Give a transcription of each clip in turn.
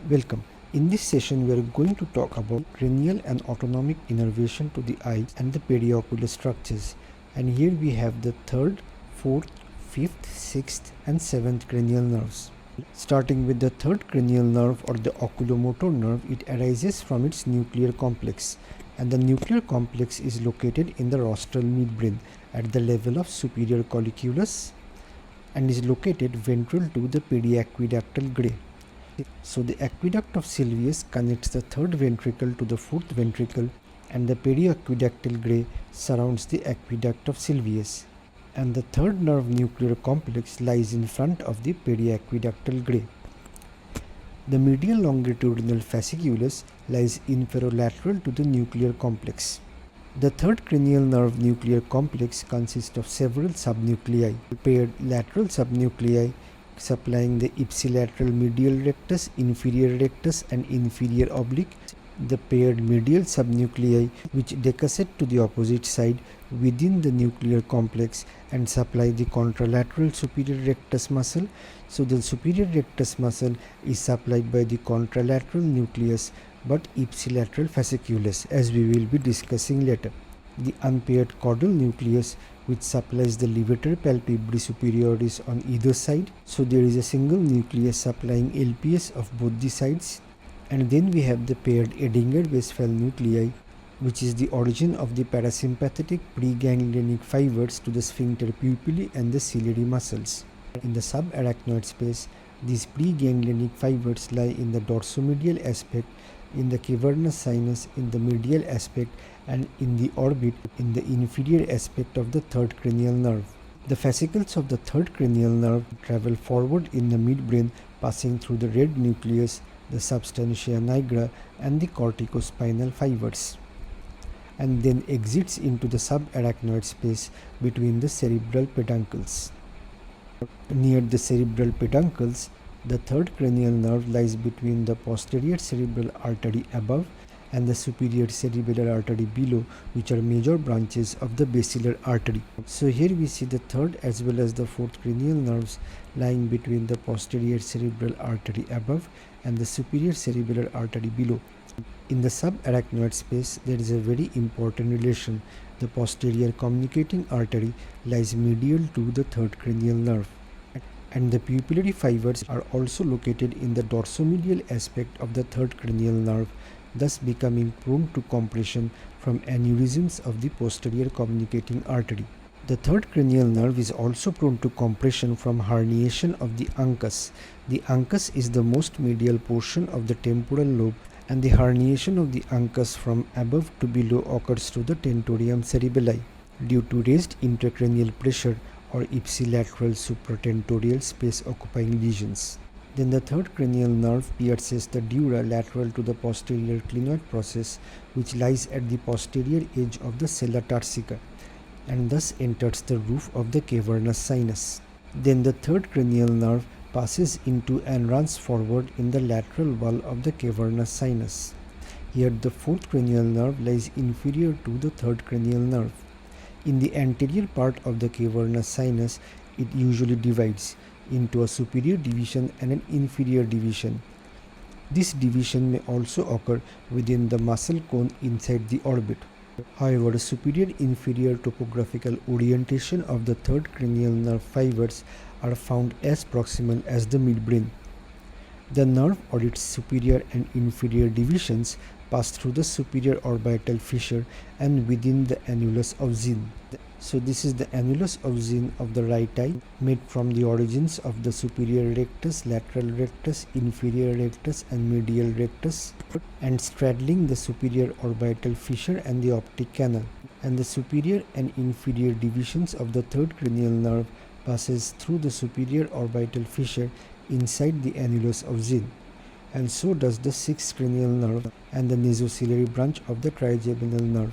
Welcome. In this session, we are going to talk about cranial and autonomic innervation to the eye and the periocular structures. And here we have the third, fourth, fifth, sixth, and seventh cranial nerves. Starting with the third cranial nerve or the oculomotor nerve, it arises from its nuclear complex. And the nuclear complex is located in the rostral midbrain at the level of superior colliculus and is located ventral to the periaqueductal gray. So the aqueduct of Sylvius connects the third ventricle to the fourth ventricle, and the periaqueductal gray surrounds the aqueduct of Sylvius. And the third nerve nuclear complex lies in front of the periaqueductal gray. The medial longitudinal fasciculus lies inferolateral to the nuclear complex. The third cranial nerve nuclear complex consists of several subnuclei, paired lateral subnuclei supplying the ipsilateral medial rectus, inferior rectus and inferior oblique, the paired medial subnuclei which decussate to the opposite side within the nuclear complex and supply the contralateral superior rectus muscle. So the superior rectus muscle is supplied by the contralateral nucleus but ipsilateral fasciculus, as we will be discussing later. The unpaired caudal nucleus which supplies the levator palpebri superioris on either side. So there is a single nucleus supplying LPS of both the sides. And then we have the paired Edinger-Westphal nuclei, which is the origin of the parasympathetic preganglionic fibers to the sphincter pupillae and the ciliary muscles. In the subarachnoid space, these preganglionic fibers lie in the dorsomedial aspect, in the cavernous sinus in the medial aspect, and in the orbit in the inferior aspect of the third cranial nerve. The fascicles of the third cranial nerve travel forward in the midbrain, passing through the red nucleus, the substantia nigra and the corticospinal fibers, and then exits into the subarachnoid space between the cerebral peduncles. Near the cerebral peduncles, the third cranial nerve lies between the posterior cerebral artery above and the superior cerebellar artery below, which are major branches of the basilar artery. So here we see the third as well as the fourth cranial nerves lying between the posterior cerebral artery above and the superior cerebellar artery below. In the subarachnoid space, there is a very important relation. The posterior communicating artery lies medial to the third cranial nerve, and the pupillary fibers are also located in the dorsomedial aspect of the third cranial nerve, thus becoming prone to compression from aneurysms of the posterior communicating artery. The third cranial nerve is also prone to compression from herniation of the uncus. The uncus is the most medial portion of the temporal lobe, and the herniation of the uncus from above to below occurs through the tentorium cerebelli due to raised intracranial pressure or ipsilateral supratentorial space occupying lesions. Then the third cranial nerve pierces the dura lateral to the posterior clinoid process, which lies at the posterior edge of the sella turcica and thus enters the roof of the cavernous sinus. Then the third cranial nerve passes into and runs forward in the lateral wall of the cavernous sinus. Here the fourth cranial nerve lies inferior to the third cranial nerve. In the anterior part of the cavernous sinus, it usually divides into a superior division and an inferior division. This division may also occur within the muscle cone inside the orbit. However, a superior-inferior topographical orientation of the third cranial nerve fibers are found as proximal as the midbrain. The nerve or its superior and inferior divisions pass through the superior orbital fissure and within the annulus of Zinn. So this is the annulus of Zinn of the right eye, made from the origins of the superior rectus, lateral rectus, inferior rectus and medial rectus, and straddling the superior orbital fissure and the optic canal. And the superior and inferior divisions of the third cranial nerve passes through the superior orbital fissure inside the annulus of Zinn. And so does the sixth cranial nerve and the nasociliary branch of the trigeminal nerve.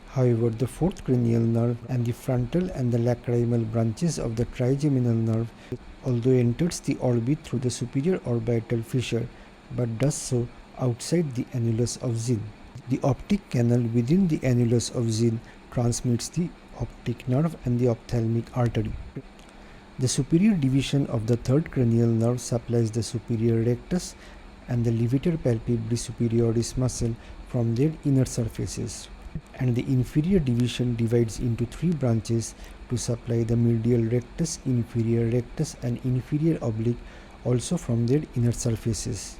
However, the fourth cranial nerve and the frontal and the lacrimal branches of the trigeminal nerve, although enters the orbit through the superior orbital fissure, but does so outside the annulus of Zinn. The optic canal within the annulus of Zinn transmits the optic nerve and the ophthalmic artery. The superior division of the third cranial nerve supplies the superior rectus and the levator palpebrae superioris muscle from their inner surfaces. And the inferior division divides into three branches to supply the medial rectus, inferior rectus and inferior oblique also from their inner surfaces.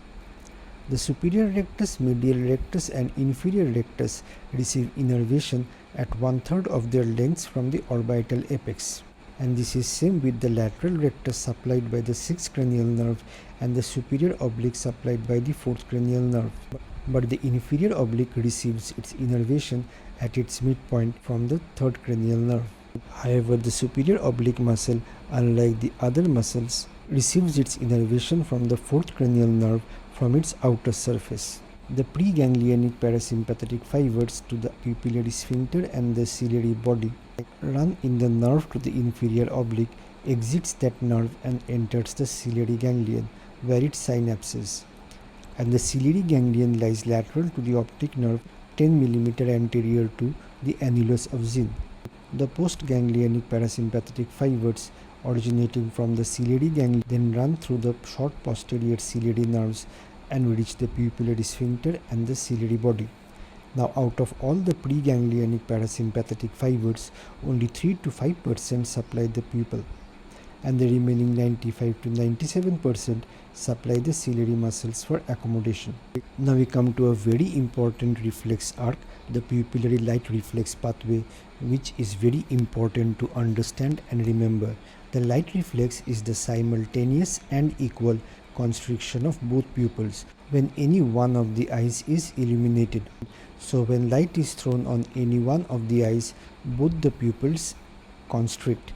The superior rectus, medial rectus and inferior rectus receive innervation at 1/3 of their lengths from the orbital apex. And this is same with the lateral rectus supplied by the 6th cranial nerve and the superior oblique supplied by the 4th cranial nerve. But the inferior oblique receives its innervation at its midpoint from the 3rd cranial nerve. However, the superior oblique muscle, unlike the other muscles, receives its innervation from the 4th cranial nerve from its outer surface. The preganglionic parasympathetic fibers to the pupillary sphincter and the ciliary body run in the nerve to the inferior oblique, exits that nerve and enters the ciliary ganglion, where it synapses. And the ciliary ganglion lies lateral to the optic nerve 10 mm anterior to the annulus of Zinn. The postganglionic parasympathetic fibers originating from the ciliary ganglion then run through the short posterior ciliary nerves and reach the pupillary sphincter and the ciliary body. Now, out of all the preganglionic parasympathetic fibers, only 3 to 5% supply the pupil, and the remaining 95 to 97% supply the ciliary muscles for accommodation. Now we come to a very important reflex arc, the pupillary light reflex pathway, which is very important to understand and remember. The light reflex is the simultaneous and equal constriction of both pupils when any one of the eyes is illuminated. So when light is thrown on any one of the eyes, both the pupils constrict,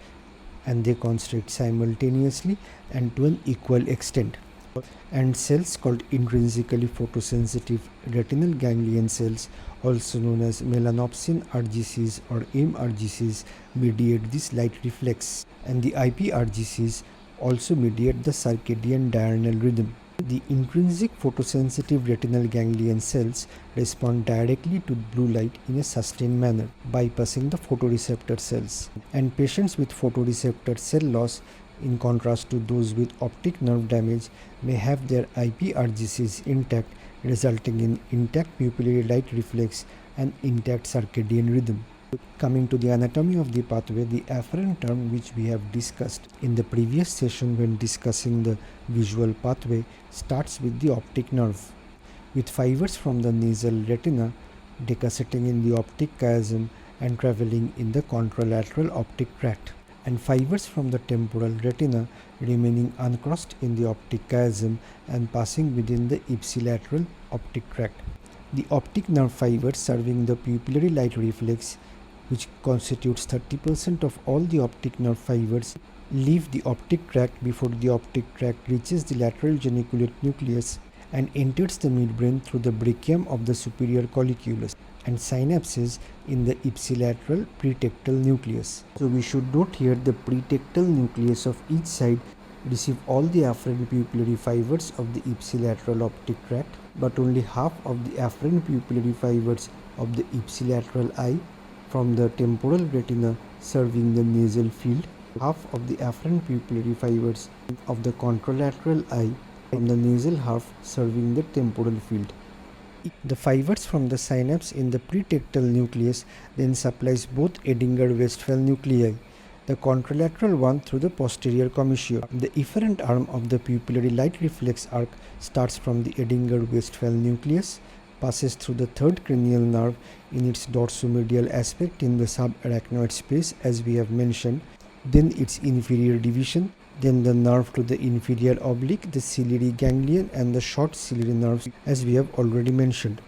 and they constrict simultaneously and to an equal extent. And cells called intrinsically photosensitive retinal ganglion cells, also known as melanopsin RGCs or mRGCs, mediate this light reflex, and the IPRGCs also mediate the circadian diurnal rhythm. The intrinsic photosensitive retinal ganglion cells respond directly to blue light in a sustained manner, bypassing the photoreceptor cells. And patients with photoreceptor cell loss, in contrast to those with optic nerve damage, may have their IPRGCs intact, resulting in intact pupillary light reflex and intact circadian rhythm. Coming to the anatomy of the pathway, the afferent term which we have discussed in the previous session when discussing the visual pathway starts with the optic nerve, with fibers from the nasal retina decussating in the optic chiasm and traveling in the contralateral optic tract, and fibers from the temporal retina remaining uncrossed in the optic chiasm and passing within the ipsilateral optic tract. The optic nerve fibers serving the pupillary light reflex, which constitutes 30% of all the optic nerve fibers, leave the optic tract before the optic tract reaches the lateral geniculate nucleus and enters the midbrain through the brachium of the superior colliculus and synapses in the ipsilateral pretectal nucleus. So we should note here the pretectal nucleus of each side receive all the afferent pupillary fibers of the ipsilateral optic tract, but only half of the afferent pupillary fibers of the ipsilateral eye from the temporal retina serving the nasal field, half of the afferent pupillary fibers of the contralateral eye from the nasal half serving the temporal field. The fibers from the synapse in the pretectal nucleus then supplies both Edinger-Westphal nuclei, the contralateral one through the posterior commissure. The efferent arm of the pupillary light reflex arc starts from the Edinger-Westphal nucleus, passes through the 3rd cranial nerve in its dorsomedial aspect in the subarachnoid space as we have mentioned, then its inferior division, then the nerve to the inferior oblique, the ciliary ganglion and the short ciliary nerves as we have already mentioned.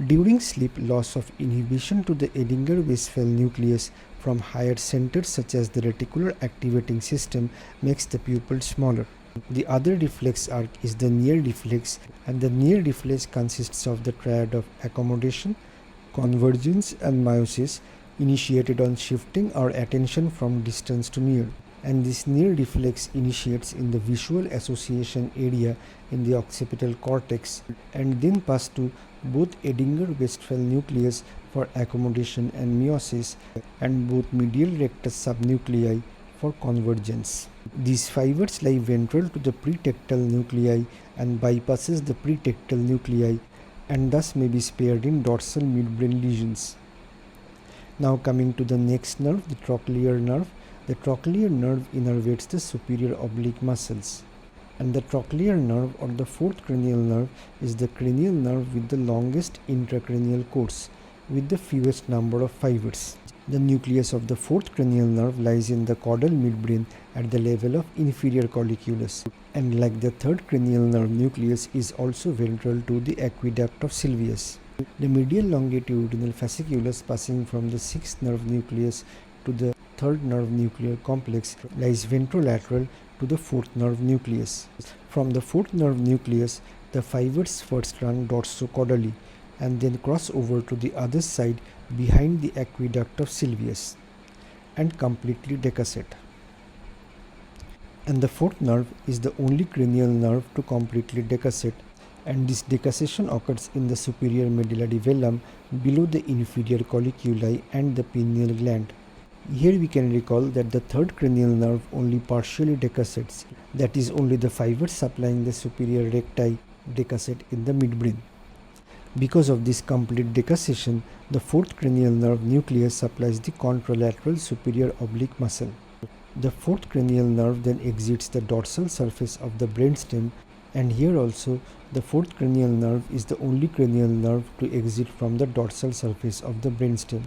During sleep, loss of inhibition to the Edinger-Westphal nucleus from higher centers such as the reticular activating system makes the pupil smaller. The other reflex arc is the near reflex, and the near reflex consists of the triad of accommodation, convergence and meiosis initiated on shifting our attention from distance to near. And this near reflex initiates in the visual association area in the occipital cortex and then pass to both Edinger-Westphal nucleus for accommodation and meiosis and both medial rectus subnuclei for convergence. These fibers lie ventral to the pretectal nuclei and bypasses the pretectal nuclei and thus may be spared in dorsal midbrain lesions. Now coming to the next nerve, the trochlear nerve. The trochlear nerve innervates the superior oblique muscles, and the trochlear nerve or the fourth cranial nerve is the cranial nerve with the longest intracranial course with the fewest number of fibers. The nucleus of the fourth cranial nerve lies in the caudal midbrain at the level of inferior colliculus, and like the third cranial nerve nucleus is also ventral to the aqueduct of Sylvius. The medial longitudinal fasciculus passing from the sixth nerve nucleus to the third nerve nuclear complex lies ventrolateral to the fourth nerve nucleus. From the fourth nerve nucleus, the fibers first run dorsocaudally and then cross over to the other side behind the aqueduct of Sylvius and completely decussate. And the fourth nerve is the only cranial nerve to completely decussate, and this decussation occurs in the superior medullary velum below the inferior colliculi and the pineal gland. Here we can recall that the third cranial nerve only partially decussates, that is, only the fibers supplying the superior recti decussate in the midbrain. Because of this complete decussation, the fourth cranial nerve nucleus supplies the contralateral superior oblique muscle. The fourth cranial nerve then exits the dorsal surface of the brainstem, and here also the fourth cranial nerve is the only cranial nerve to exit from the dorsal surface of the brainstem,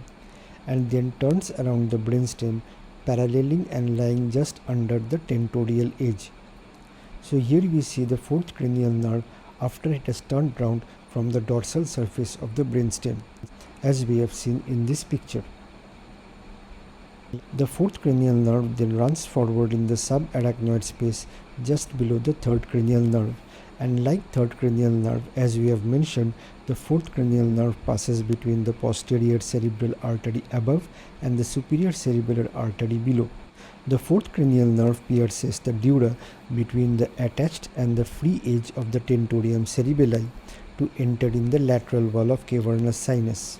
and then turns around the brainstem, paralleling and lying just under the tentorial edge. So here we see the fourth cranial nerve after it has turned round from the dorsal surface of the brainstem, as we have seen in this picture. The fourth cranial nerve then runs forward in the subarachnoid space just below the third cranial nerve, and like third cranial nerve, as we have mentioned, the fourth cranial nerve passes between the posterior cerebral artery above and the superior cerebellar artery below. The fourth cranial nerve pierces the dura between the attached and the free edge of the tentorium cerebelli to enter in the lateral wall of cavernous sinus,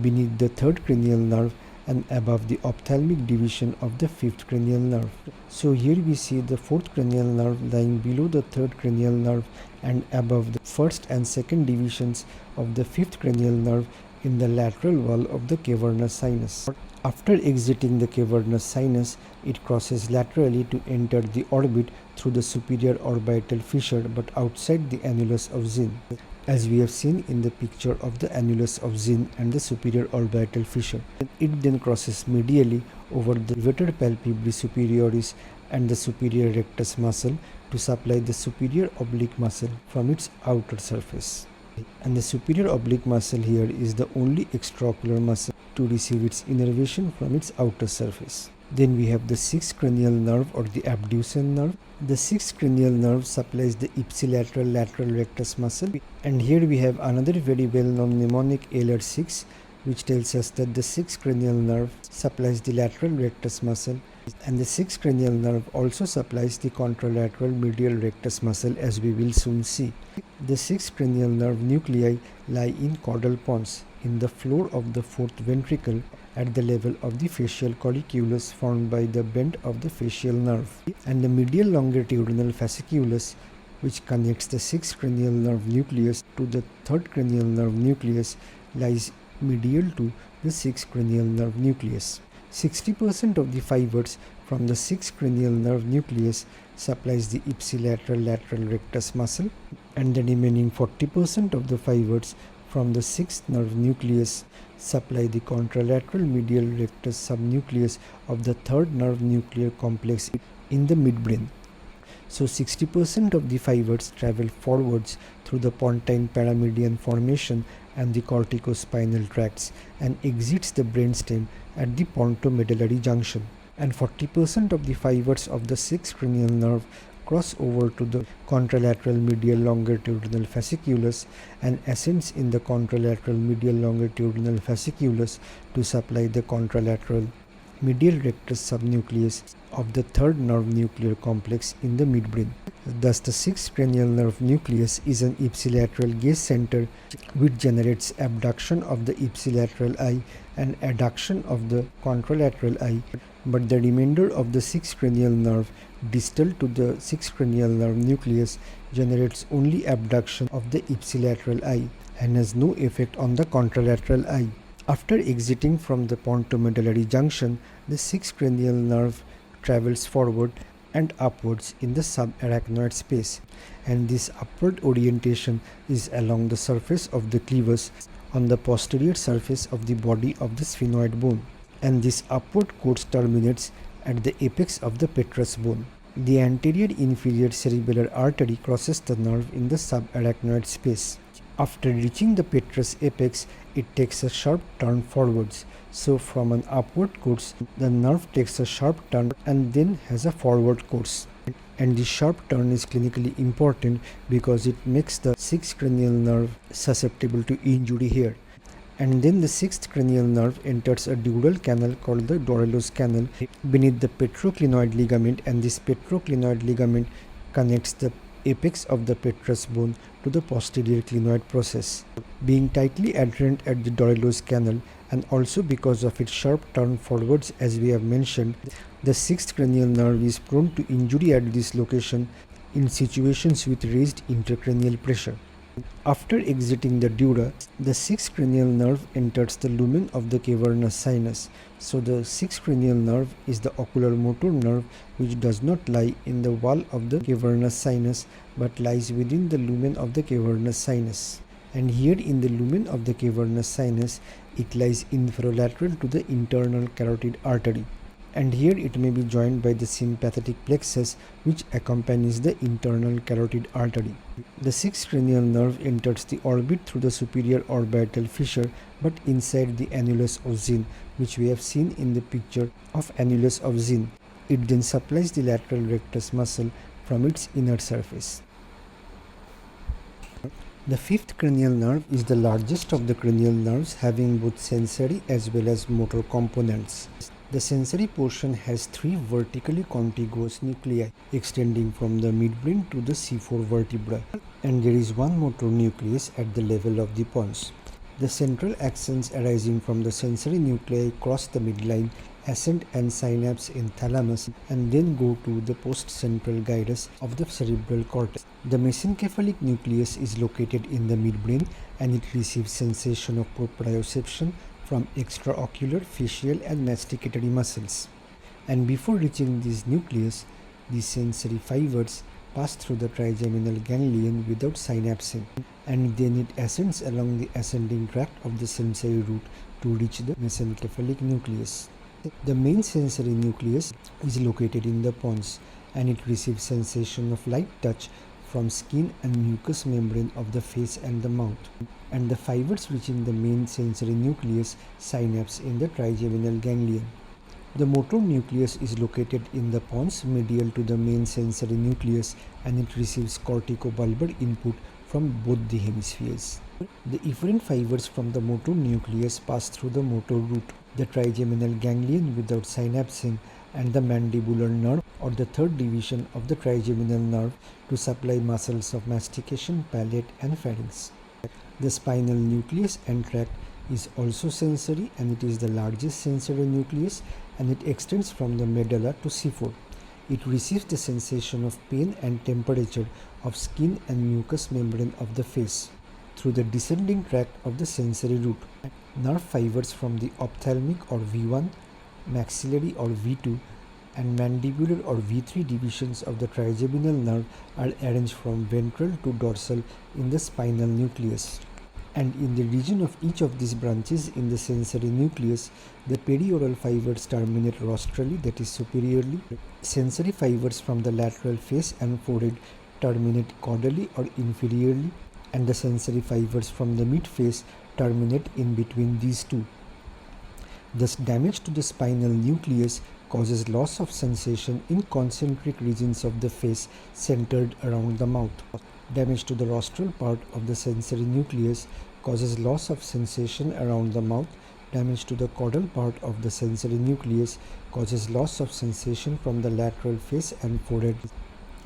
beneath the third cranial nerve and above the ophthalmic division of the fifth cranial nerve. So here we see the fourth cranial nerve lying below the third cranial nerve and above the first and second divisions of the fifth cranial nerve in the lateral wall of the cavernous sinus. After exiting the cavernous sinus, it crosses laterally to enter the orbit through the superior orbital fissure but outside the annulus of Zinn, as we have seen in the picture of the annulus of Zinn and the superior orbital fissure. It then crosses medially over the levator palpebris superioris and the superior rectus muscle to supply the superior oblique muscle from its outer surface. And the superior oblique muscle here is the only extraocular muscle to receive its innervation from its outer surface. Then we have the sixth cranial nerve or the abducens nerve. The sixth cranial nerve supplies the ipsilateral lateral rectus muscle, and here we have another very well known mnemonic LR6, which tells us that the sixth cranial nerve supplies the lateral rectus muscle, and the sixth cranial nerve also supplies the contralateral medial rectus muscle, as we will soon see. The sixth cranial nerve nuclei lie in caudal pons in the floor of the fourth ventricle at the level of the facial colliculus formed by the bend of the facial nerve, and the medial longitudinal fasciculus, which connects the sixth cranial nerve nucleus to the third cranial nerve nucleus, lies medial to the sixth cranial nerve nucleus. 60% of the fibers from the sixth cranial nerve nucleus supplies the ipsilateral lateral rectus muscle, and the remaining 40% of the fibers from the sixth nerve nucleus supply the contralateral medial rectus subnucleus of the third nerve nuclear complex in the midbrain. So 60% of the fibers travel forwards through the pontine paramedian formation and the corticospinal tracts and exits the brainstem at the pontomedullary junction, and 40% of the fibers of the sixth cranial nerve cross over to the contralateral medial longitudinal fasciculus and ascends in the contralateral medial longitudinal fasciculus to supply the contralateral medial rectus subnucleus of the third nerve nuclear complex in the midbrain. Thus, the sixth cranial nerve nucleus is an ipsilateral gaze center which generates abduction of the ipsilateral eye and adduction of the contralateral eye but the remainder of the sixth cranial nerve distal to the sixth cranial nerve nucleus generates only abduction of the ipsilateral eye and has no effect on the contralateral eye. After exiting from the pontomedullary junction, the sixth cranial nerve travels forward and upwards in the subarachnoid space, and this upward orientation is along the surface of the clevus on the posterior surface of the body of the sphenoid bone, and this upward course terminates at the apex of the petrous bone. The anterior inferior cerebellar artery crosses the nerve in the subarachnoid space. After reaching the petrous apex, it takes a sharp turn forwards. So from an upward course, the nerve takes a sharp turn and then has a forward course. And this sharp turn is clinically important because it makes the sixth cranial nerve susceptible to injury here. And then the sixth cranial nerve enters a dural canal called the Dorello's canal beneath the petroclinoid ligament, and this petroclinoid ligament connects the apex of the petrous bone to the posterior clinoid process. Being tightly adherent at the Dorello's canal, and also because of its sharp turn forwards as we have mentioned, the sixth cranial nerve is prone to injury at this location in situations with raised intracranial pressure. After exiting the dura, the sixth cranial nerve enters the lumen of the cavernous sinus. So the sixth cranial nerve is the ocular motor nerve, which does not lie in the wall of the cavernous sinus but lies within the lumen of the cavernous sinus. And here in the lumen of the cavernous sinus, it lies inferolateral to the internal carotid artery. And here it may be joined by the sympathetic plexus, which accompanies the internal carotid artery. The sixth cranial nerve enters the orbit through the superior orbital fissure but inside the annulus of Zinn, which we have seen in the picture of annulus of Zinn. It then supplies the lateral rectus muscle from its inner surface. The fifth cranial nerve is the largest of the cranial nerves, having both sensory as well as motor components. The sensory portion has three vertically contiguous nuclei extending from the midbrain to the C4 vertebra, and there is one motor nucleus at the level of the pons. The central axons arising from the sensory nuclei cross the midline, ascend and synapse in thalamus, and then go to the postcentral gyrus of the cerebral cortex. The mesencephalic nucleus is located in the midbrain, and it receives sensation of proprioception from extraocular, facial and masticatory muscles. And before reaching this nucleus, the sensory fibers pass through the trigeminal ganglion without synapsing, and then it ascends along the ascending tract of the sensory root to reach the mesencephalic nucleus. The main sensory nucleus is located in the pons, and it receives sensation of light touch from skin and mucous membrane of the face and the mouth, and the fibers reaching the main sensory nucleus synapse in the trigeminal ganglion. The motor nucleus is located in the pons medial to the main sensory nucleus, and it receives corticobulbar input from both the hemispheres. The efferent fibers from the motor nucleus pass through the motor root, the trigeminal ganglion without synapsing, and the mandibular nerve, or the third division of the trigeminal nerve, to supply muscles of mastication, palate and pharynx. The spinal nucleus and tract is also sensory, and it is the largest sensory nucleus, and it extends from the medulla to C4. It receives the sensation of pain and temperature of skin and mucous membrane of the face through the descending tract of the sensory root. Nerve fibers from the ophthalmic or V1, maxillary or V2 and mandibular or V3 divisions of the trigeminal nerve are arranged from ventral to dorsal in the spinal nucleus. And in the region of each of these branches in the sensory nucleus, the perioral fibers terminate rostrally, that is superiorly. Sensory fibers from the lateral face and forehead terminate caudally or inferiorly, and the sensory fibers from the midface terminate in between these two. Thus, damage to the spinal nucleus causes loss of sensation in concentric regions of the face centered around the mouth. Damage to the rostral part of the sensory nucleus causes loss of sensation around the mouth. Damage to the caudal part of the sensory nucleus causes loss of sensation from the lateral face and forehead.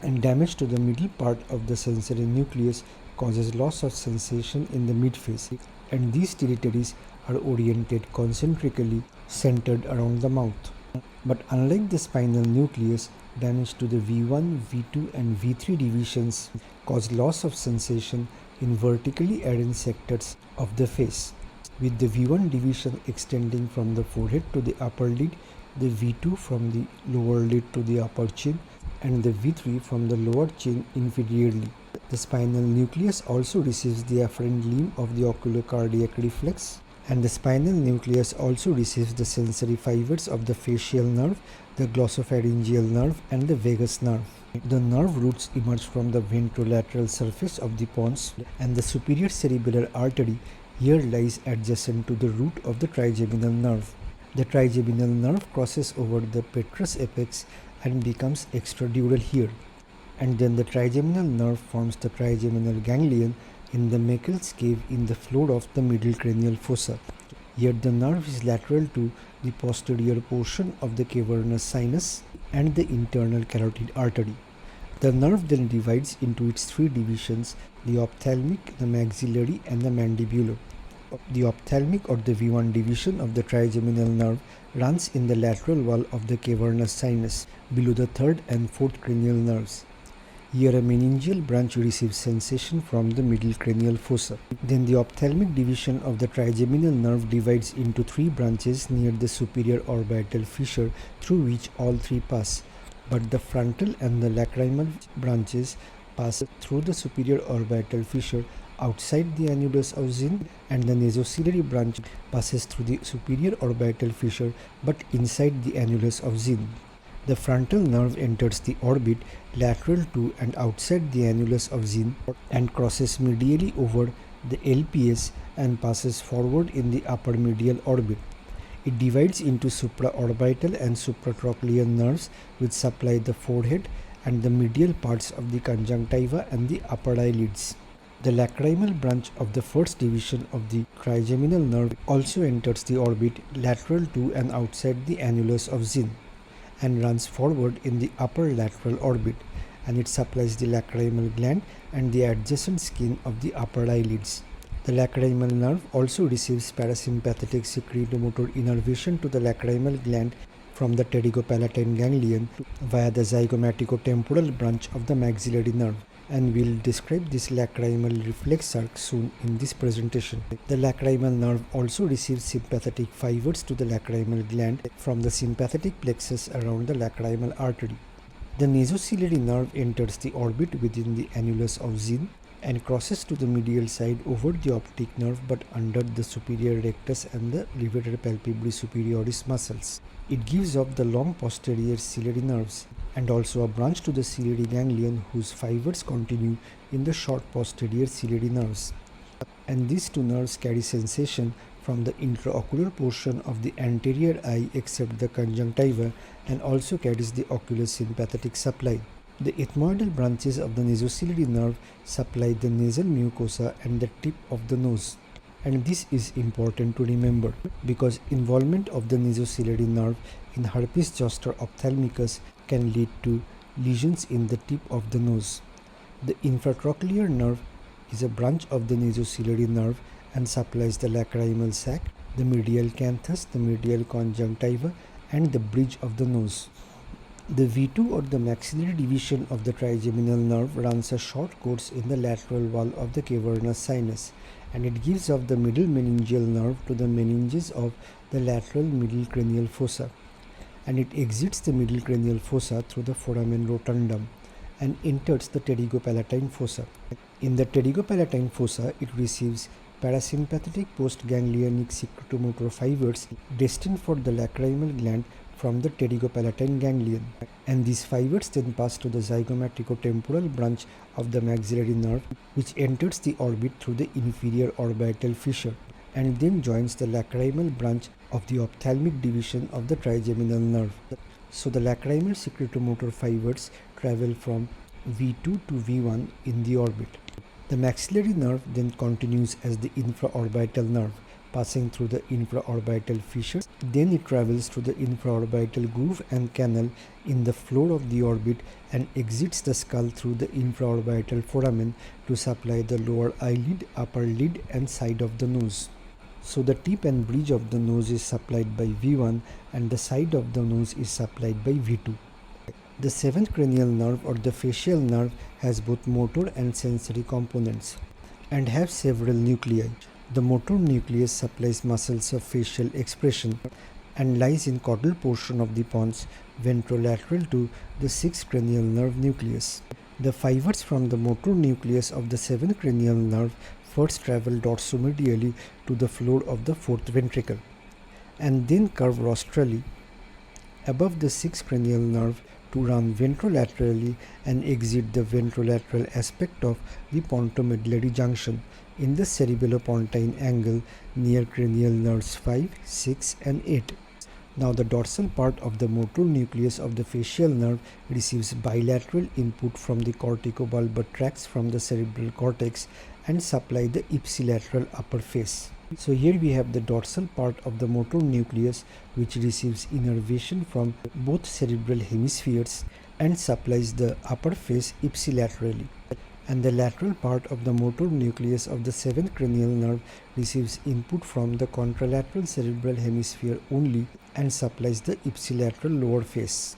And damage to the middle part of the sensory nucleus causes loss of sensation in the midface. And these territories are oriented concentrically centered around the mouth. But unlike the spinal nucleus, damage to the V1, V2 and V3 divisions cause loss of sensation in vertically adherent sectors of the face, with the V1 division extending from the forehead to the upper lid, the V2 from the lower lid to the upper chin, and the V3 from the lower chin inferiorly. The spinal nucleus also receives the afferent limb of the ocular cardiac reflex, and the spinal nucleus also receives the sensory fibers of the facial nerve, the glossopharyngeal nerve, and the vagus nerve. The nerve roots emerge from the ventrolateral surface of the pons, and the superior cerebellar artery here lies adjacent to the root of the trigeminal nerve. The trigeminal nerve crosses over the petrous apex and becomes extradural here, and then the trigeminal nerve forms the trigeminal ganglion in the Meckel's cave in the floor of the middle cranial fossa. Here the nerve is lateral to the posterior portion of the cavernous sinus and the internal carotid artery. The nerve then divides into its three divisions: the ophthalmic, the maxillary, and the mandibular. The ophthalmic or the V1 division of the trigeminal nerve runs in the lateral wall of the cavernous sinus below the third and fourth cranial nerves. Here a meningeal branch receives sensation from the middle cranial fossa. Then the ophthalmic division of the trigeminal nerve divides into three branches near the superior orbital fissure through which all three pass, but the frontal and the lacrimal branches pass through the superior orbital fissure outside the annulus of Zinn, and the nasociliary branch passes through the superior orbital fissure but inside the annulus of Zinn. The frontal nerve enters the orbit lateral to and outside the annulus of Zinn and crosses medially over the LPS and passes forward in the upper medial orbit. It divides into supraorbital and supratrochlear nerves which supply the forehead and the medial parts of the conjunctiva and the upper eyelids. The lacrimal branch of the first division of the trigeminal nerve also enters the orbit lateral to and outside the annulus of Zinn and runs forward in the upper lateral orbit, and it supplies the lacrimal gland and the adjacent skin of the upper eyelids. The lacrimal nerve also receives parasympathetic secretomotor innervation to the lacrimal gland from the pterygopalatine ganglion via the zygomaticotemporal branch of the maxillary nerve, and we'll describe this lacrimal reflex arc soon in this presentation. The lacrimal nerve also receives sympathetic fibers to the lacrimal gland from the sympathetic plexus around the lacrimal artery. The nasociliary nerve enters the orbit within the annulus of Zinn and crosses to the medial side over the optic nerve but under the superior rectus and the levator palpebrae superioris muscles. It gives off the long posterior ciliary nerves and also a branch to the ciliary ganglion whose fibers continue in the short posterior ciliary nerves. And these two nerves carry sensation from the intraocular portion of the anterior eye except the conjunctiva, and also carries the ocular sympathetic supply. The ethmoidal branches of the nasociliary nerve supply the nasal mucosa and the tip of the nose. And this is important to remember because involvement of the nasociliary nerve in herpes zoster ophthalmicus can lead to lesions in the tip of the nose. The infratrochlear nerve is a branch of the nasociliary nerve and supplies the lacrimal sac, the medial canthus, the medial conjunctiva, and the bridge of the nose. The V2 or the maxillary division of the trigeminal nerve runs a short course in the lateral wall of the cavernous sinus, and it gives off the middle meningeal nerve to the meninges of the lateral middle cranial fossa, and it exits the middle cranial fossa through the foramen rotundum and enters the pterygopalatine fossa. In the pterygopalatine fossa, it receives parasympathetic postganglionic secretomotor fibers destined for the lacrimal gland from the pterygopalatine ganglion, and these fibers then pass to the zygomaticotemporal branch of the maxillary nerve, which enters the orbit through the inferior orbital fissure and then joins the lacrimal branch of the ophthalmic division of the trigeminal nerve. So the lacrimal secretomotor fibers travel from V2 to V1 in the orbit. The maxillary nerve then continues as the infraorbital nerve, passing through the infraorbital fissure. Then it travels through the infraorbital groove and canal in the floor of the orbit and exits the skull through the infraorbital foramen to supply the lower eyelid, upper lid, and side of the nose. So the tip and bridge of the nose is supplied by V1 and the side of the nose is supplied by V2. The seventh cranial nerve or the facial nerve has both motor and sensory components and have several nuclei. The motor nucleus supplies muscles of facial expression and lies in caudal portion of the pons ventrolateral to the sixth cranial nerve nucleus. The fibers from the motor nucleus of the seventh cranial nerve first travel dorsomedially to the floor of the fourth ventricle and then curve rostrally above the sixth cranial nerve to run ventrolaterally and exit the ventrolateral aspect of the pontomedullary junction in the cerebellopontine angle near cranial nerves 5, 6 and 8. Now the dorsal part of the motor nucleus of the facial nerve receives bilateral input from the corticobulbar tracts from the cerebral cortex and supply the ipsilateral upper face. So here we have the dorsal part of the motor nucleus which receives innervation from both cerebral hemispheres and supplies the upper face ipsilaterally. And the lateral part of the motor nucleus of the seventh cranial nerve receives input from the contralateral cerebral hemisphere only and supplies the ipsilateral lower face.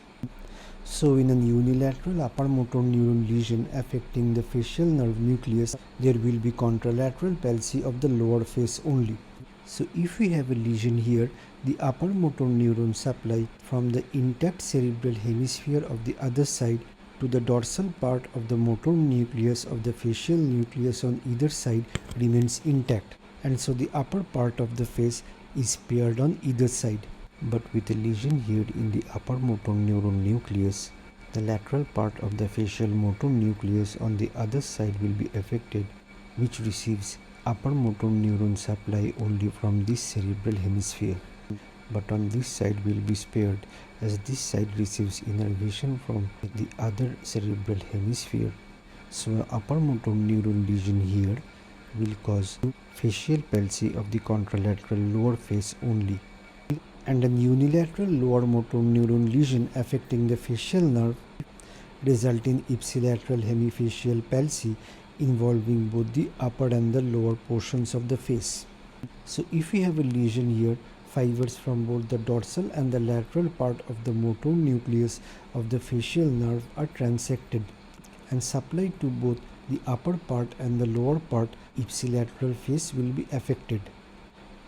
So in an unilateral upper motor neuron lesion affecting the facial nerve nucleus, there will be contralateral palsy of the lower face only. So if we have a lesion here, the upper motor neuron supply from the intact cerebral hemisphere of the other side to the dorsal part of the motor nucleus of the facial nucleus on either side remains intact, and so the upper part of the face is paired on either side. But with a lesion here in the upper motor neuron nucleus, the lateral part of the facial motor nucleus on the other side will be affected, which receives upper motor neuron supply only from this cerebral hemisphere. But on this side will be spared, as this side receives innervation from the other cerebral hemisphere. So an upper motor neuron lesion here will cause facial palsy of the contralateral lower face only. And an unilateral lower motor neuron lesion affecting the facial nerve result in ipsilateral hemifacial palsy involving both the upper and the lower portions of the face. So if we have a lesion here, fibers from both the dorsal and the lateral part of the motor nucleus of the facial nerve are transected and supplied to both the upper part and the lower part. Ipsilateral face will be affected,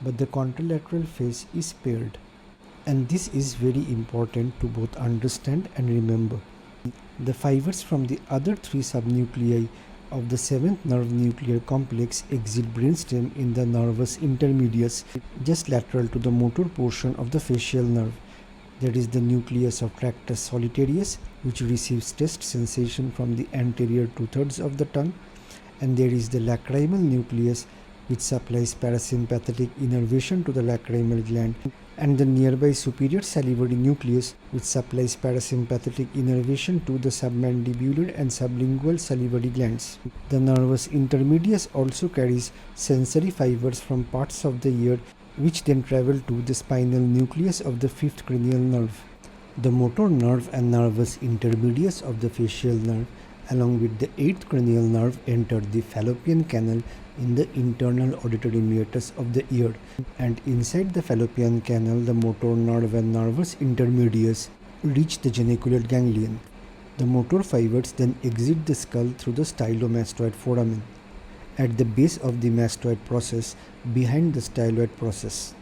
but the contralateral face is spared. And this is very important to both understand and remember. The fibers from the other three subnuclei of the seventh nerve nuclear complex exit brainstem in the nervus intermedius just lateral to the motor portion of the facial nerve. That is the nucleus of tractus solitarius, which receives taste sensation from the anterior 2/3 of the tongue, and there is the lacrimal nucleus which supplies parasympathetic innervation to the lacrimal gland, and the nearby superior salivary nucleus which supplies parasympathetic innervation to the submandibular and sublingual salivary glands. The nervus intermedius also carries sensory fibers from parts of the ear which then travel to the spinal nucleus of the fifth cranial nerve. The motor nerve and nervus intermedius of the facial nerve along with the eighth cranial nerve enter the fallopian canal in the internal auditory meatus of the ear, and inside the fallopian canal the motor nerve and nervus intermedius reach the geniculate ganglion. The motor fibers then exit the skull through the stylomastoid foramen at the base of the mastoid process behind the styloid process.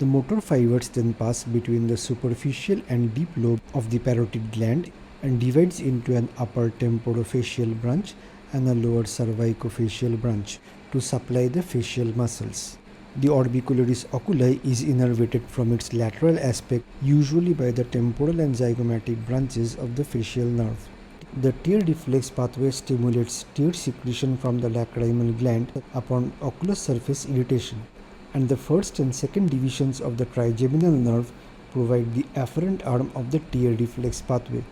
The motor fibers then pass between the superficial and deep lobe of the parotid gland and divides into an upper temporofacial branch and a lower cervicofacial branch to supply the facial muscles. The orbicularis oculi is innervated from its lateral aspect, usually by the temporal and zygomatic branches of the facial nerve. The tear reflex pathway stimulates tear secretion from the lacrimal gland upon ocular surface irritation, and the first and second divisions of the trigeminal nerve provide the afferent arm of the tear reflex pathway.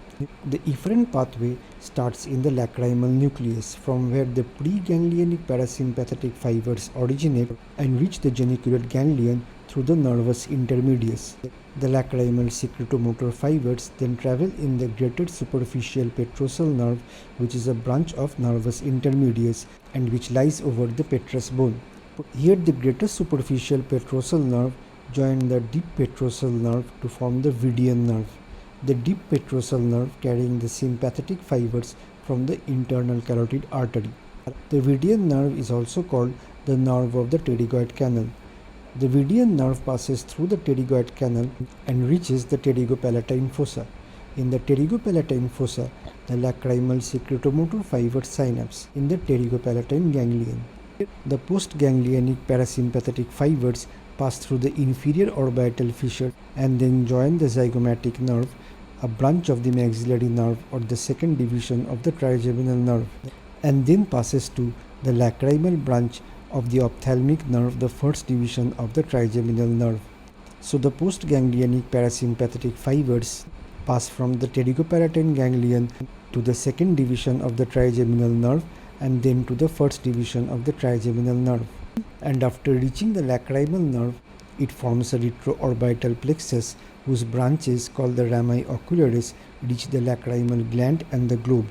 The efferent pathway starts in the lacrimal nucleus, from where the preganglionic parasympathetic fibers originate and reach the geniculate ganglion through the nervus intermedius. The lacrimal secretomotor fibers then travel in the greater superficial petrosal nerve, which is a branch of nervus intermedius and which lies over the petrous bone. Here the greater superficial petrosal nerve joined the deep petrosal nerve to form the Vidian nerve. The deep petrosal nerve carrying the sympathetic fibers from the internal carotid artery. The Vidian nerve is also called the nerve of the pterygoid canal. The Vidian nerve passes through the pterygoid canal and reaches the pterygopalatine fossa. In the pterygopalatine fossa, the lacrimal secretomotor fiber synapse in the pterygopalatine ganglion. The postganglionic parasympathetic fibers pass through the inferior orbital fissure and then join the zygomatic nerve, a branch of the maxillary nerve or the second division of the trigeminal nerve, and then passes to the lacrimal branch of the ophthalmic nerve, the first division of the trigeminal nerve. So the postganglionic parasympathetic fibers pass from the pterygopalatine ganglion to the second division of the trigeminal nerve and then to the first division of the trigeminal nerve. And after reaching the lacrimal nerve, it forms a retroorbital plexus whose branches called the rami ocularis reach the lacrimal gland and the globe.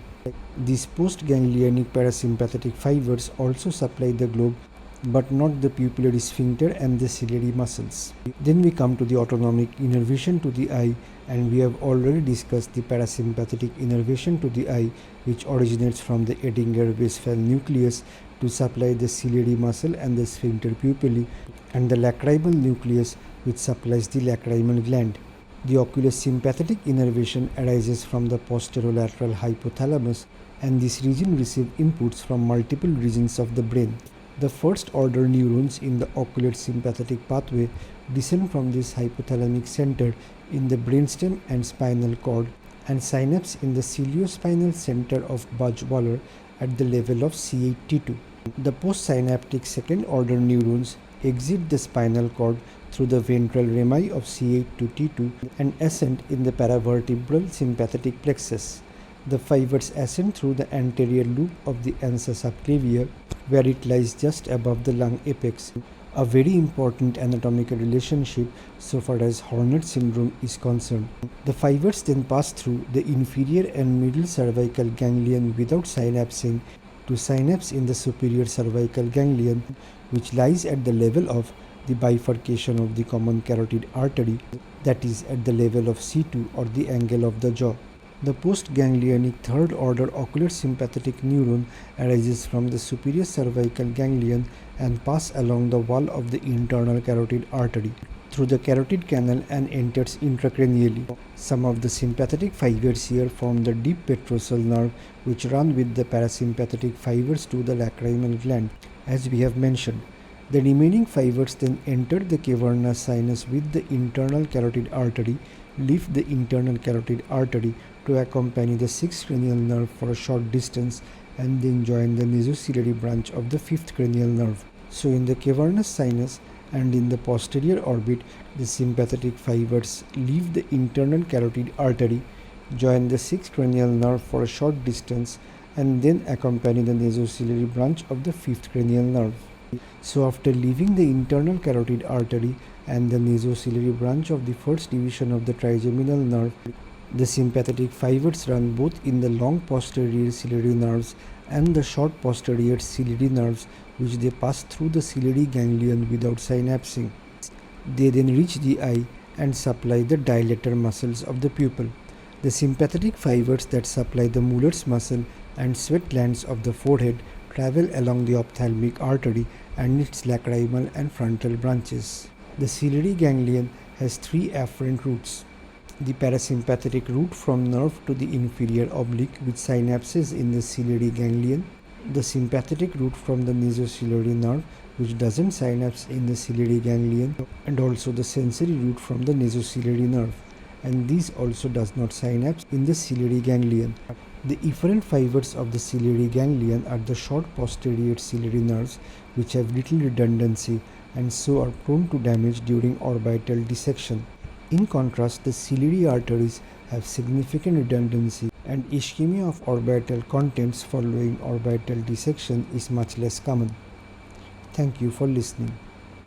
These postganglionic parasympathetic fibers also supply the globe but not the pupillary sphincter and the ciliary muscles. Then we come to the autonomic innervation to the eye, and we have already discussed the parasympathetic innervation to the eye, which originates from the Edinger-Westphal nucleus to supply the ciliary muscle and the sphincter pupillae, and the lacrimal nucleus which supplies the lacrimal gland. The ocular sympathetic innervation arises from the posterolateral hypothalamus, and this region receives inputs from multiple regions of the brain. The first order neurons in the ocular sympathetic pathway descend from this hypothalamic center in the brainstem and spinal cord and synapse in the ciliospinal center of Budge-Waller at the level of C8T2. The postsynaptic second order neurons exit the spinal cord through the ventral rami of C8 to T2 and ascend in the paravertebral sympathetic plexus. The fibers ascend through the anterior loop of the ansa subclavia, where it lies just above the lung apex, a very important anatomical relationship so far as Horner syndrome is concerned. The fibers then pass through the inferior and middle cervical ganglion without synapsing to synapse in the superior cervical ganglion, which lies at the level of the bifurcation of the common carotid artery, that is at the level of C2 or the angle of the jaw. The postganglionic third order ocular sympathetic neuron arises from the superior cervical ganglion and pass along the wall of the internal carotid artery through the carotid canal and enters intracranially. Some of the sympathetic fibers here form the deep petrosal nerve, which run with the parasympathetic fibers to the lacrimal gland, as we have mentioned. The remaining fibers then enter the cavernous sinus with the internal carotid artery, leave the internal carotid artery to accompany the sixth cranial nerve for a short distance, and then join the nasociliary branch of the fifth cranial nerve. So in the cavernous sinus and in the posterior orbit, the sympathetic fibers leave the internal carotid artery, join the sixth cranial nerve for a short distance, and then accompany the nasociliary branch of the fifth cranial nerve. So after leaving the internal carotid artery and the nasociliary branch of the first division of the trigeminal nerve, the sympathetic fibers run both in the long posterior ciliary nerves and the short posterior ciliary nerves, which they pass through the ciliary ganglion without synapsing. They then reach the eye and supply the dilator muscles of the pupil. The sympathetic fibers that supply the Muller's muscle and sweat glands of the forehead travel along the ophthalmic artery and its lacrimal and frontal branches. The ciliary ganglion has three afferent routes. The parasympathetic route from nerve to the inferior oblique, with synapses in the ciliary ganglion. The sympathetic route from the nasociliary nerve, which doesn't synapse in the ciliary ganglion, and also the sensory route from the nasociliary nerve, and these also does not synapse in the ciliary ganglion. The efferent fibers of the ciliary ganglion are the short posterior ciliary nerves, which have little redundancy and so are prone to damage during orbital dissection. In contrast, the ciliary arteries have significant redundancy, and ischemia of orbital contents following orbital dissection is much less common. Thank you for listening.